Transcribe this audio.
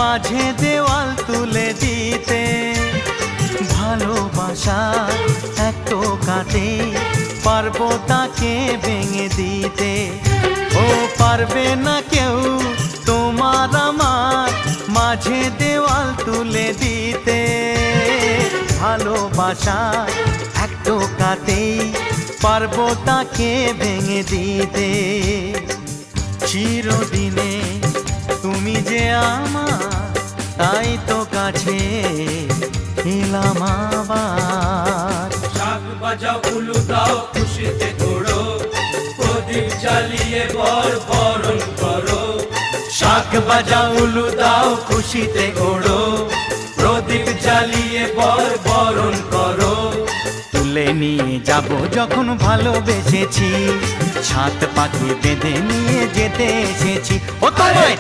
মাঝে দেওয়াল তুলে দিতে। ভালোবাসা এক টোকাতে পারবো তাকে ভেঙে দিতে। ও পারবে না কেউ তোমার আমার মাঝে দেওয়াল তুলে দিতে। ভালোবাসা এক টোকাতেই পারবো তাকে ভেঙে দিতে। চিরদিনে তুমি যে আমার, তাই তো কাছে এলাম আবার। শাক বাজাও উলু দাও খুশিতে ঘোড়ো, প্রদীপ জ্বালিয়ে বরণ করো। শাক বাজাও উলু দাও খুশিতে ওড়ো, প্রদীপ জ্বালিয়ে বরণ করো। তুলে নিয়ে যাব যখন ভালোবেসেছি, ছাদ পাখি বেঁধে নিয়ে যেতে এসেছি। ও তোমায়